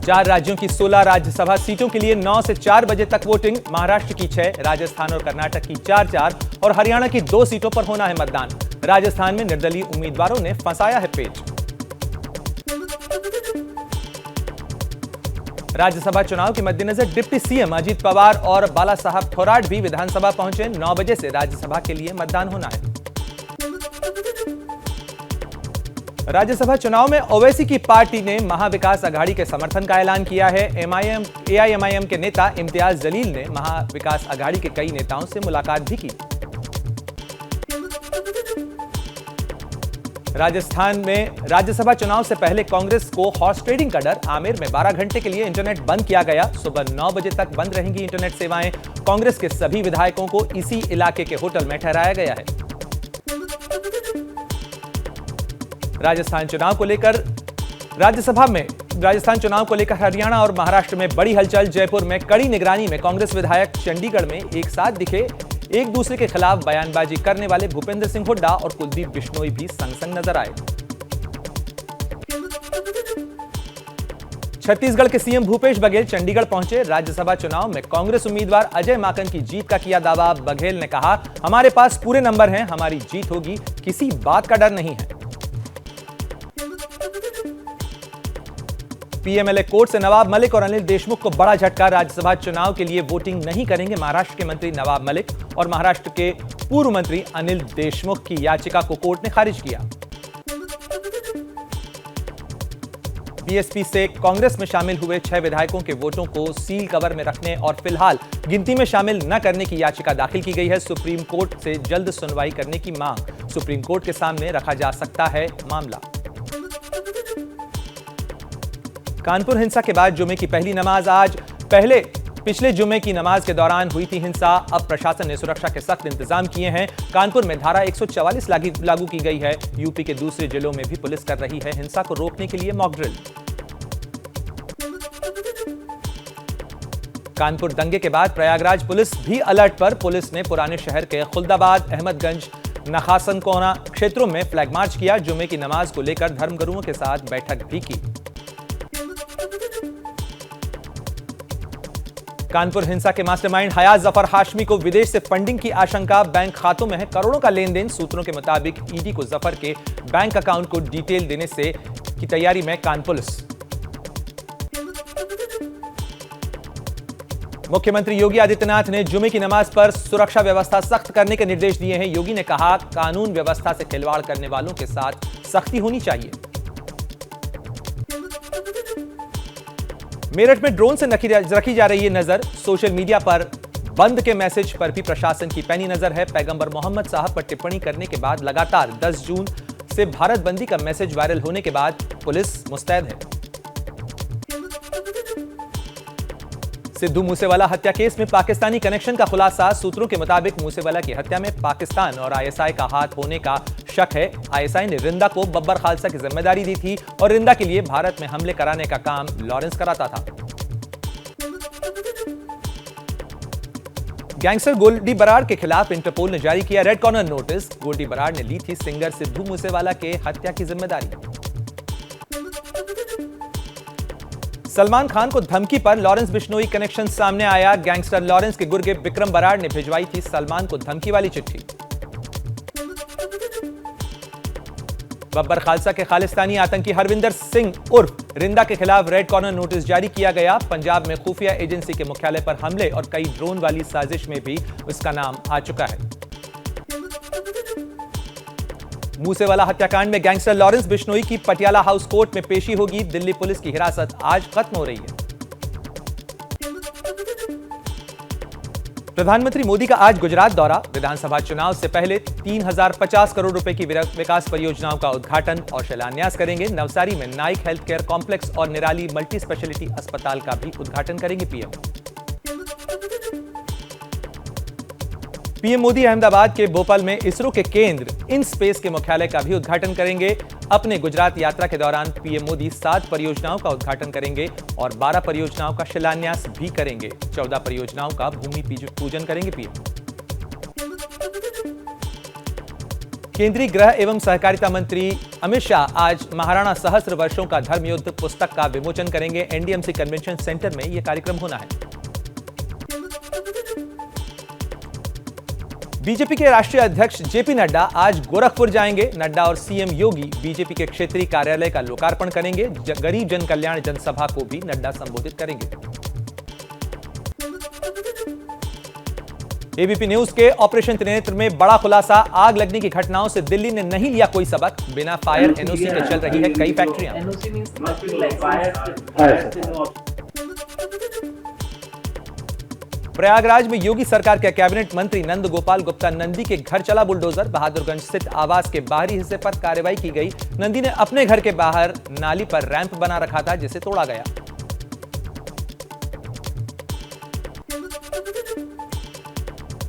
चार राज्यों की 16 राज्यसभा सीटों के लिए 9 से 4 बजे तक वोटिंग। महाराष्ट्र की 6, राजस्थान और कर्नाटक की 4-4 और हरियाणा की 2 सीटों पर होना है मतदान। राजस्थान में निर्दलीय उम्मीदवारों ने फंसाया है पेच। राज्यसभा चुनाव के मद्देनजर डिप्टी सीएम अजीत पवार और बाला साहब थोराट भी विधानसभा पहुंचे। 9 बजे से राज्यसभा के लिए मतदान होना है। राज्यसभा चुनाव में ओवैसी की पार्टी ने महाविकास अघाड़ी के समर्थन का ऐलान किया है। एआईएमआईएम के नेता इम्तियाज जलील ने महाविकास अघाड़ी के कई नेताओं से मुलाकात भी की। राजस्थान में राज्यसभा चुनाव से पहले कांग्रेस को हॉर्स ट्रेडिंग का डर। आमेर में 12 घंटे के लिए इंटरनेट बंद किया गया। सुबह 9 बजे तक बंद रहेंगी इंटरनेट सेवाएं। कांग्रेस के सभी विधायकों को इसी इलाके के होटल में ठहराया गया है। राजस्थान चुनाव को लेकर हरियाणा और महाराष्ट्र में बड़ी हलचल। जयपुर में कड़ी निगरानी में कांग्रेस विधायक चंडीगढ़ में एक साथ दिखे। एक दूसरे के खिलाफ बयानबाजी करने वाले भूपेंद्र सिंह हुड्डा और कुलदीप बिश्नोई भी संग संग नजर आए। छत्तीसगढ़ के सीएम भूपेश बघेल चंडीगढ़ पहुंचे। राज्यसभा चुनाव में कांग्रेस उम्मीदवार अजय माकन की जीत का किया दावा। बघेल ने कहा, हमारे पास पूरे नंबर हैं, हमारी जीत होगी, किसी बात का डर नहीं है। पीएमएलए कोर्ट से नवाब मलिक और अनिल देशमुख को बड़ा झटका। राज्यसभा चुनाव के लिए वोटिंग नहीं करेंगे महाराष्ट्र के मंत्री नवाब मलिक और महाराष्ट्र के पूर्व मंत्री अनिल देशमुख की याचिका को कोर्ट ने खारिज किया। बीएसपी से कांग्रेस में शामिल हुए 6 विधायकों के वोटों को सील कवर में रखने और फिलहाल गिनती में शामिल न करने की याचिका दाखिल की गई है। सुप्रीम कोर्ट से जल्द सुनवाई करने की मांग। सुप्रीम कोर्ट के सामने रखा जा सकता है मामला। कानपुर हिंसा के बाद जुमे की पहली नमाज आज। पिछले जुमे की नमाज के दौरान हुई थी हिंसा। अब प्रशासन ने सुरक्षा के सख्त इंतजाम किए हैं। कानपुर में धारा 144 लागू की गई है। यूपी के दूसरे जिलों में भी पुलिस कर रही है हिंसा को रोकने के लिए मॉक ड्रिल। कानपुर दंगे के बाद प्रयागराज पुलिस भी अलर्ट पर। पुलिस ने पुराने शहर के खुल्दाबाद, अहमदगंज, नखासन कोना क्षेत्रों में फ्लैग मार्च किया। जुमे की नमाज को लेकर धर्मगुरुओं के साथ बैठक भी की। कानपुर हिंसा के मास्टरमाइंड हयात जफर हाशमी को विदेश से फंडिंग की आशंका। बैंक खातों में है करोड़ों का लेन देन। सूत्रों के मुताबिक ईडी को जफर के बैंक अकाउंट को डिटेल देने की तैयारी में कान पुलिस। मुख्यमंत्री योगी आदित्यनाथ ने जुमे की नमाज पर सुरक्षा व्यवस्था सख्त करने के निर्देश दिए हैं। योगी ने कहा, कानून व्यवस्था से खिलवाड़ करने वालों के साथ सख्ती होनी चाहिए। मेरठ में ड्रोन से रखी जा रही है नजर। सोशल मीडिया पर बंद के मैसेज पर भी प्रशासन की पैनी नजर है। पैगंबर मोहम्मद साहब पर टिप्पणी करने के बाद लगातार 10 जून से भारत बंदी का मैसेज वायरल होने के बाद पुलिस मुस्तैद है। सिद्धू मूसेवाला हत्या केस में पाकिस्तानी कनेक्शन का खुलासा। सूत्रों के मुताबिक मूसेवाला की हत्या में पाकिस्तान और आईएसआई का हाथ होने का शक है। आईएसआई ने रिंदा को बब्बर खालसा की जिम्मेदारी दी थी और रिंदा के लिए भारत में हमले कराने का काम लॉरेंस कराता था। गैंगस्टर गोल्डी बराड़ के खिलाफ इंटरपोल ने जारी किया red corner notice. Goldy Brar ने ली थी सिंगर सिद्धू मूसेवाला के हत्या की जिम्मेदारी। सलमान खान को धमकी पर लॉरेंस बिश्नोई कनेक्शन सामने आया। गैंगस्टर लॉरेंस के गुर्गे विक्रम बराड़ ने भिजवाई थी सलमान को धमकी वाली चिट्ठी। बब्बर खालसा के खालिस्तानी आतंकी हरविंदर सिंह उर्फ रिंदा के खिलाफ रेड कॉर्नर नोटिस जारी किया गया। पंजाब में खुफिया एजेंसी के मुख्यालय पर हमले और कई ड्रोन वाली साजिश में भी उसका नाम आ चुका है। मूसेवाला हत्याकांड में गैंगस्टर लॉरेंस बिश्नोई की पटियाला हाउस कोर्ट में पेशी होगी। दिल्ली पुलिस की हिरासत आज खत्म हो रही है। प्रधानमंत्री मोदी का आज गुजरात दौरा। विधानसभा चुनाव से पहले 3050 करोड़ रुपए की विकास परियोजनाओं का उद्घाटन और शिलान्यास करेंगे। नवसारी में नाइक हेल्थ केयर कॉम्प्लेक्स और निराली मल्टी स्पेशलिटी अस्पताल का भी उद्घाटन करेंगे पीएम। पीएम मोदी अहमदाबाद के भोपाल में इसरो के केंद्र इन स्पेस के मुख्यालय का भी उद्घाटन करेंगे। अपने गुजरात यात्रा के दौरान पीएम मोदी 7 परियोजनाओं का उद्घाटन करेंगे और 12 परियोजनाओं का शिलान्यास भी करेंगे। 14 परियोजनाओं का भूमि पूजन करेंगे पीएम। केंद्रीय गृह एवं सहकारिता मंत्री अमित शाह आज महाराणा सहस्त्र वर्षों का धर्मयुद्ध पुस्तक का विमोचन करेंगे। एनडीएमसी कन्वेंशन सेंटर में यह कार्यक्रम होना है। बीजेपी के राष्ट्रीय अध्यक्ष जेपी नड्डा आज गोरखपुर जाएंगे। नड्डा और सीएम योगी बीजेपी के क्षेत्रीय कार्यालय का लोकार्पण करेंगे। गरीब जन कल्याण जनसभा को भी नड्डा संबोधित करेंगे। एबीपी न्यूज के ऑपरेशन त्रिनेत्र में बड़ा खुलासा। आग लगने की घटनाओं से दिल्ली ने नहीं लिया कोई सबक। बिना फायर एनओसी के चल रही है कई फैक्ट्रियां। प्रयागराज में योगी सरकार के कैबिनेट मंत्री नंद गोपाल गुप्ता नंदी के घर चला बुलडोजर। बहादुरगंज स्थित आवास के बाहरी हिस्से पर कार्रवाई की गई। नंदी ने अपने घर के बाहर नाली पर रैंप बना रखा था जिसे तोड़ा गया।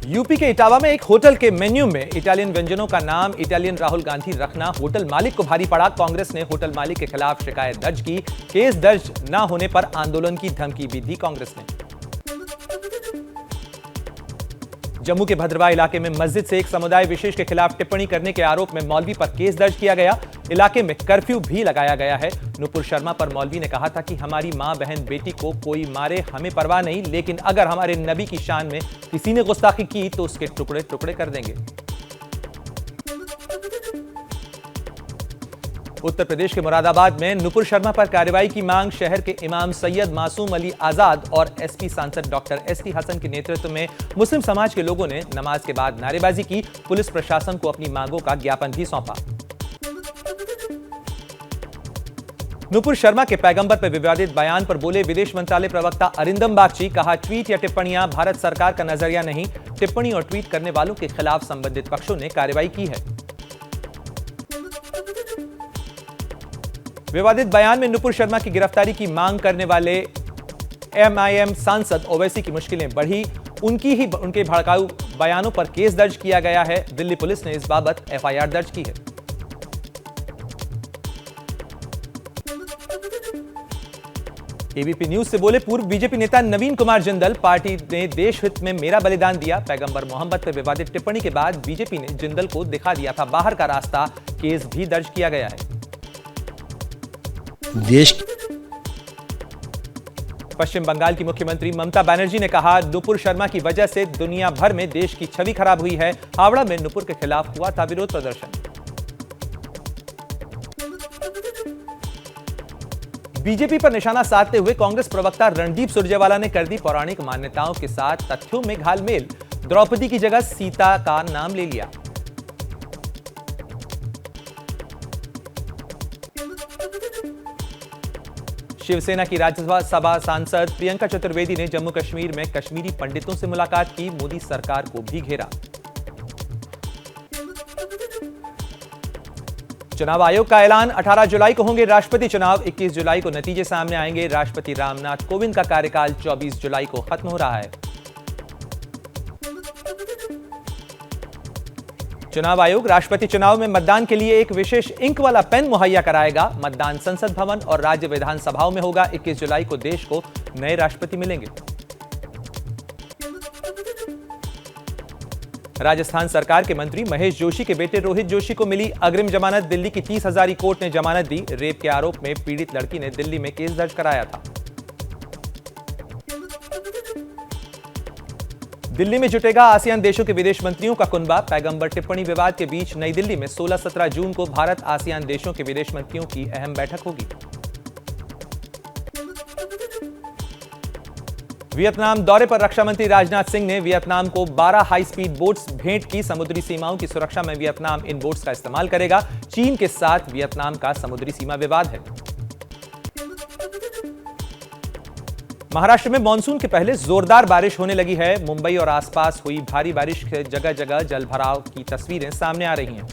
यूपी के इटावा में एक होटल के मेन्यू में इटालियन व्यंजनों का नाम इटालियन राहुल गांधी रखना होटल मालिक को भारी पड़ा। कांग्रेस ने होटल मालिक के खिलाफ शिकायत दर्ज की। केस दर्ज न होने पर आंदोलन की धमकी भी दी कांग्रेस ने। जम्मू के भद्रवाह इलाके में मस्जिद से एक समुदाय विशेष के खिलाफ टिप्पणी करने के आरोप में मौलवी पर केस दर्ज किया गया। इलाके में कर्फ्यू भी लगाया गया है। नुपुर शर्मा पर मौलवी ने कहा था कि हमारी मां बहन बेटी को कोई मारे हमें परवाह नहीं, लेकिन अगर हमारे नबी की शान में किसी ने गुस्ताखी की तो उसके टुकड़े टुकड़े कर देंगे। उत्तर प्रदेश के मुरादाबाद में नुपुर शर्मा पर कार्रवाई की मांग। शहर के इमाम सैयद मासूम अली आजाद और एसपी सांसद डॉक्टर एसटी हसन के नेतृत्व में मुस्लिम समाज के लोगों ने नमाज के बाद नारेबाजी की। पुलिस प्रशासन को अपनी मांगों का ज्ञापन भी सौंपा। नुपुर शर्मा के पैगंबर पर विवादित बयान पर बोले विदेश मंत्रालय प्रवक्ता अरिंदम बागची। कहा, ट्वीट या टिप्पणियां भारत सरकार का नजरिया नहीं। टिप्पणी और ट्वीट करने वालों के खिलाफ संबंधित पक्षों ने कार्रवाई की है। विवादित बयान में नुपुर शर्मा की गिरफ्तारी की मांग करने वाले एमआईएम सांसद ओवैसी की मुश्किलें बढ़ी। उनके भड़काऊ बयानों पर केस दर्ज किया गया है। दिल्ली पुलिस ने इस बाबत एफआईआर दर्ज की है। एबीपी न्यूज से बोले पूर्व बीजेपी नेता नवीन कुमार जिंदल। पार्टी ने देश हित में मेरा बलिदान दिया। पैगंबर मोहम्मद पर विवादित टिप्पणी के बाद बीजेपी ने जिंदल को दिखा दिया था बाहर का रास्ता। केस भी दर्ज किया गया है। पश्चिम बंगाल की मुख्यमंत्री ममता बनर्जी ने कहा, नुपुर शर्मा की वजह से दुनिया भर में देश की छवि खराब हुई है। हावड़ा में नुपुर के खिलाफ हुआ था विरोध प्रदर्शन। बीजेपी पर निशाना साधते हुए कांग्रेस प्रवक्ता रणदीप सुरजेवाला ने कर दी पौराणिक मान्यताओं के साथ तथ्यों में घालमेल। द्रौपदी की जगह सीता का नाम ले लिया। शिवसेना की राज्यसभा सांसद प्रियंका चतुर्वेदी ने जम्मू कश्मीर में कश्मीरी पंडितों से मुलाकात की। मोदी सरकार को भी घेरा। चुनाव आयोग का ऐलान, 18 जुलाई को होंगे राष्ट्रपति चुनाव। 21 जुलाई को नतीजे सामने आएंगे। राष्ट्रपति रामनाथ कोविंद का कार्यकाल 24 जुलाई को खत्म हो रहा है। चुनाव आयोग राष्ट्रपति चुनाव में मतदान के लिए एक विशेष इंक वाला पेन मुहैया कराएगा। मतदान संसद भवन और राज्य विधानसभाओं में होगा। 21 जुलाई को देश को नए राष्ट्रपति मिलेंगे। राजस्थान सरकार के मंत्री महेश जोशी के बेटे रोहित जोशी को मिली अग्रिम जमानत। दिल्ली की 30 हजारी कोर्ट ने जमानत दी। रेप के आरोप में पीड़ित लड़की ने दिल्ली में केस दर्ज कराया था। दिल्ली में जुटेगा आसियान देशों के विदेश मंत्रियों का कुनबा। पैगंबर टिप्पणी विवाद के बीच नई दिल्ली में 16-17 जून को भारत आसियान देशों के विदेश मंत्रियों की अहम बैठक होगी। वियतनाम दौरे पर रक्षा मंत्री राजनाथ सिंह ने वियतनाम को 12 हाई स्पीड बोट्स भेंट की। समुद्री सीमाओं की सुरक्षा में वियतनाम इन बोट्स का इस्तेमाल करेगा। चीन के साथ वियतनाम का समुद्री सीमा विवाद है। महाराष्ट्र में मानसून के पहले जोरदार बारिश होने लगी है। मुंबई और आसपास हुई भारी बारिश से जगह जगह जलभराव की तस्वीरें सामने आ रही हैं।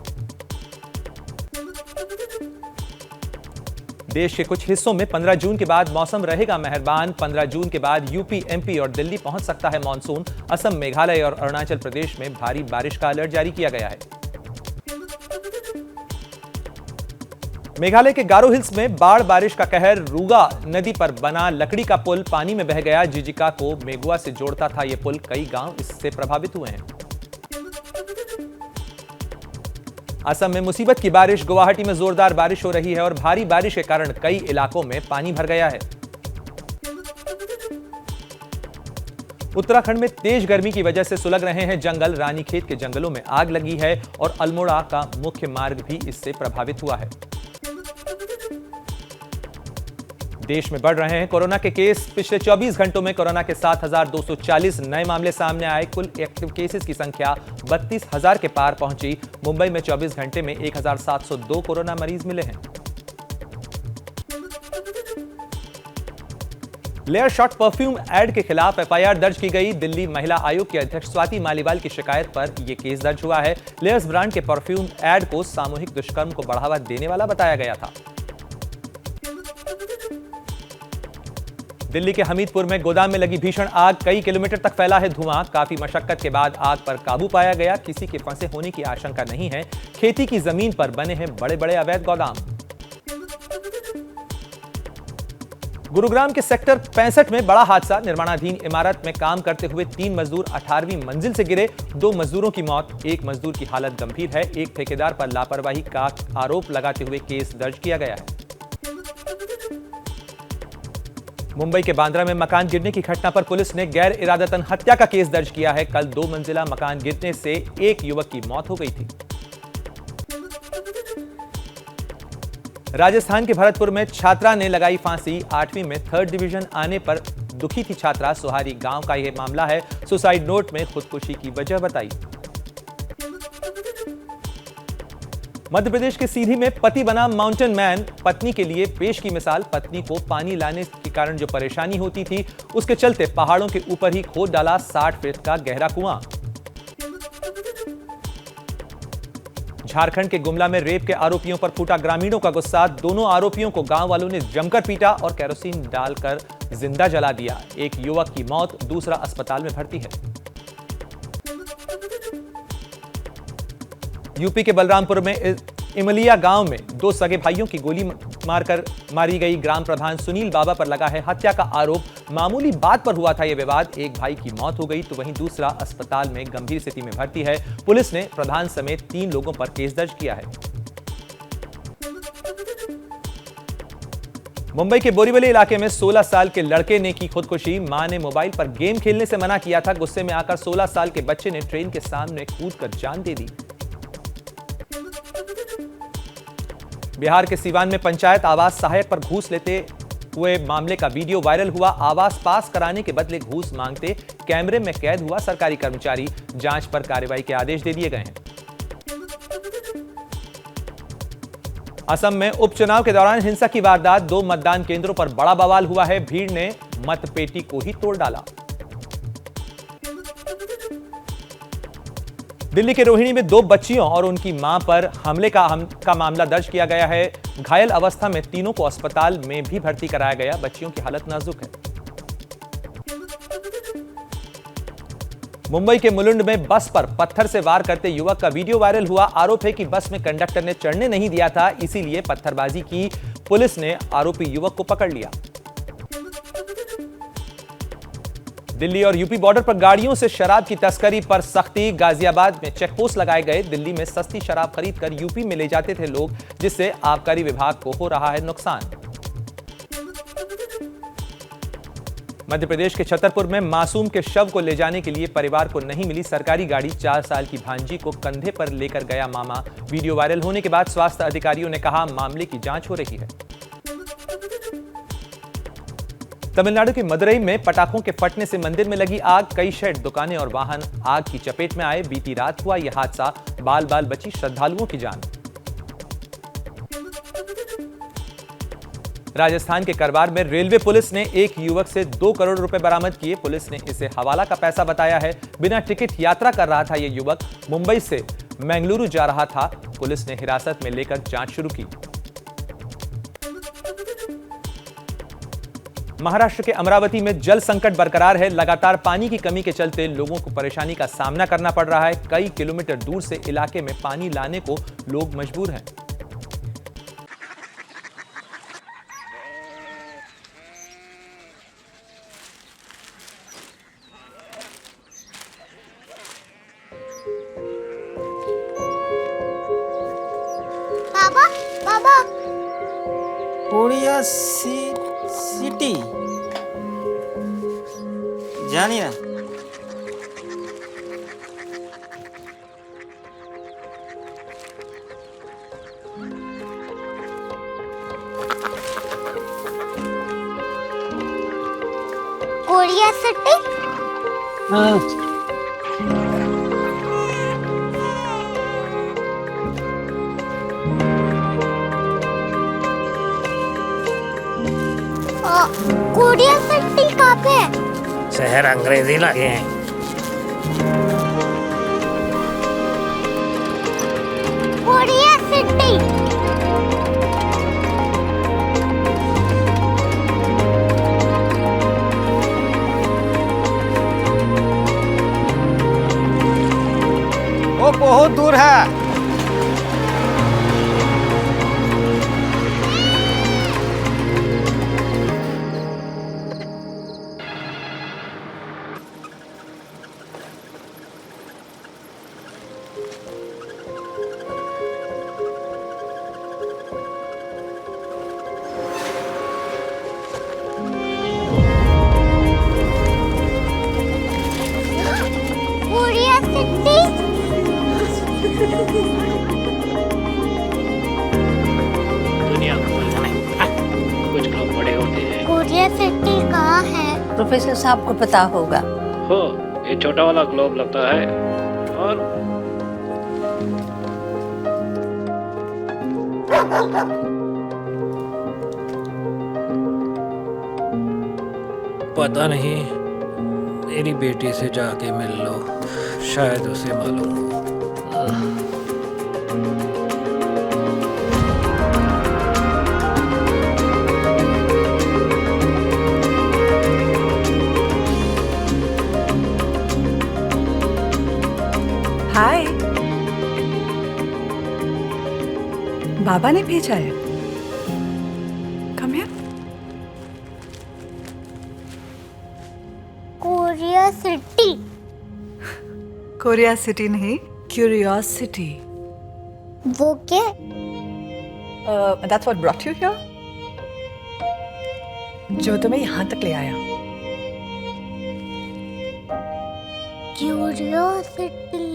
देश के कुछ हिस्सों में 15 जून के बाद मौसम रहेगा मेहरबान। 15 जून के बाद यूपी, एमपी और दिल्ली पहुंच सकता है मानसून। असम, मेघालय और अरुणाचल प्रदेश में भारी बारिश का अलर्ट जारी किया गया है। मेघालय के गारो हिल्स में बाढ़ बारिश का कहर। रूगा नदी पर बना लकड़ी का पुल पानी में बह गया। जिजिका को मेगुआ से जोड़ता था यह पुल। कई गांव इससे प्रभावित हुए हैं। असम में मुसीबत की बारिश, गुवाहाटी में जोरदार बारिश हो रही है और भारी बारिश के कारण कई इलाकों में पानी भर गया है। उत्तराखंड में तेज गर्मी की वजह से सुलग रहे हैं जंगल, रानीखेत के जंगलों में आग लगी है और अल्मोड़ा का मुख्य मार्ग भी इससे प्रभावित हुआ है। देश में बढ़ रहे हैं कोरोना के केस, पिछले 24 घंटों में कोरोना के 7,240 नए मामले सामने आए। कुल एक्टिव केसेस की संख्या 32,000 के पार पहुंची। मुंबई में 24 घंटे में 1,702 कोरोना मरीज मिले हैं। लेयर शॉट परफ्यूम एड के खिलाफ एफआईआर दर्ज की गई। दिल्ली महिला आयोग की अध्यक्ष स्वाति मालीवाल की शिकायत पर यह केस दर्ज हुआ है। लेयर्स ब्रांड के परफ्यूम एड को सामूहिक दुष्कर्म को बढ़ावा देने वाला बताया गया था। दिल्ली के हमीदपुर में गोदाम में लगी भीषण आग, कई किलोमीटर तक फैला है धुआं। काफी मशक्कत के बाद आग पर काबू पाया गया। किसी के फंसे होने की आशंका नहीं है। खेती की जमीन पर बने हैं बड़े बड़े अवैध गोदाम। गुरुग्राम के सेक्टर 65 में बड़ा हादसा, निर्माणाधीन इमारत में काम करते हुए 3 मजदूर 18वीं मंजिल से गिरे, 2 मजदूरों की मौत, 1 मजदूर की हालत गंभीर है। एक ठेकेदार पर लापरवाही का आरोप लगाते हुए केस दर्ज किया गया है। मुंबई के बांद्रा में मकान गिरने की घटना पर पुलिस ने गैर इरादतन हत्या का केस दर्ज किया है। कल 2 मंजिला मकान गिरने से एक युवक की मौत हो गई थी। राजस्थान के भरतपुर में छात्रा ने लगाई फांसी, 8वीं में 3rd डिवीजन आने पर दुखी थी छात्रा। सोहारी गांव का यह मामला है। सुसाइड नोट में खुदकुशी की वजह बताई। मध्य प्रदेश के सीधी में पति बना माउंटेन मैन, पत्नी के लिए पेश की मिसाल। पत्नी को पानी लाने के कारण जो परेशानी होती थी, उसके चलते पहाड़ों के ऊपर ही खोद डाला 60 फीट का गहरा कुआं। झारखंड के गुमला में रेप के आरोपियों पर फूटा ग्रामीणों का गुस्सा। दोनों आरोपियों को गांव वालों ने जमकर पीटा और केरोसिन डालकर जिंदा जला दिया। एक युवक की मौत, दूसरा अस्पताल में भर्ती है। यूपी के बलरामपुर में इमलिया गांव में 2 सगे भाइयों की गोली मारकर मारी गई। ग्राम प्रधान सुनील बाबा पर लगा है हत्या का आरोप। मामूली बात पर हुआ था यह विवाद। एक भाई की मौत हो गई तो वहीं दूसरा अस्पताल में गंभीर स्थिति में भर्ती है। पुलिस ने प्रधान समेत 3 लोगों पर केस दर्ज किया है। मुंबई के बोरीवली इलाके में 16 साल के लड़के ने की खुदकुशी। मां ने मोबाइल पर गेम खेलने से मना किया था। गुस्से में आकर 16 साल के बच्चे ने ट्रेन के सामने कूदकर जान दे दी। बिहार के सीवान में पंचायत आवास सहायक पर घूस लेते हुए मामले का वीडियो वायरल हुआ। आवास पास कराने के बदले घूस मांगते कैमरे में कैद हुआ सरकारी कर्मचारी। जांच पर कार्रवाई के आदेश दे दिए गए हैं। असम में उपचुनाव के दौरान हिंसा की वारदात, 2 मतदान केंद्रों पर बड़ा बवाल हुआ है। भीड़ ने मतपेटी को ही तोड़ डाला। दिल्ली के रोहिणी में 2 बच्चियों और उनकी मां पर हमले का मामला दर्ज किया गया है। घायल अवस्था में तीनों को अस्पताल में भी भर्ती कराया गया। बच्चियों की हालत नाजुक है। मुंबई के मुलुंड में बस पर पत्थर से वार करते युवक का वीडियो वायरल हुआ। आरोप है कि बस में कंडक्टर ने चढ़ने नहीं दिया था, इसीलिए पत्थरबाजी की। पुलिस ने आरोपी युवक को पकड़ लिया। दिल्ली और यूपी बॉर्डर पर गाड़ियों से शराब की तस्करी पर सख्ती। गाजियाबाद में चेकपोस्ट लगाए गए। दिल्ली में सस्ती शराब खरीदकर यूपी में ले जाते थे लोग, जिससे आबकारी विभाग को हो रहा है नुकसान। मध्य प्रदेश के छतरपुर में मासूम के शव को ले जाने के लिए परिवार को नहीं मिली सरकारी गाड़ी। 4 साल की भांजी को कंधे पर लेकर गया मामा। वीडियो वायरल होने के बाद स्वास्थ्य अधिकारियों ने कहा मामले की जांच हो रही है। तमिलनाडु के मदुरई में पटाखों के फटने से मंदिर में लगी आग। कई शेड, दुकानें और वाहन आग की चपेट में आए। बीती रात हुआ यह हादसा। बाल बाल बची श्रद्धालुओं की जान। राजस्थान के करवार में रेलवे पुलिस ने एक युवक से 2 करोड़ रुपए बरामद किए। पुलिस ने इसे हवाला का पैसा बताया है। बिना टिकट यात्रा कर रहा था यह युवक। मुंबई से मंगलुरु जा रहा था। पुलिस ने हिरासत में लेकर जांच शुरू की। महाराष्ट्र के अमरावती में जल संकट बरकरार है। लगातार पानी की कमी के चलते लोगों को परेशानी का सामना करना पड़ रहा है। कई किलोमीटर दूर से इलाके में पानी लाने को लोग मजबूर हैं। सिटी जानी ना। Korea city. कोरिया सिटी कहाँ पे है? शहर अंग्रेजी लगे हैं। Korea city. वो बहुत दूर है। Korea city. दुनिया को बोलना नहीं, कुछ लोग बड़े होते हैं। कोरिया सिटी कहाँ है? प्रोफेसर साहब को पता होगा। हो, ये छोटा वाला ग्लोब लगता है और पता नहीं, मेरी बेटी से जाके मिल लो, शायद उसे मालूम हो। हाय, बाबा ने भेजा है। Come here. Korea city. Korea city नहीं, क्यूरियोसिटी। वो क्या? That's what brought you here? जो तुम्हें यहाँ तक ले आया। क्यूरियोसिटी।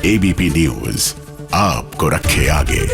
एबीपी न्यूज आपको रखे आगे।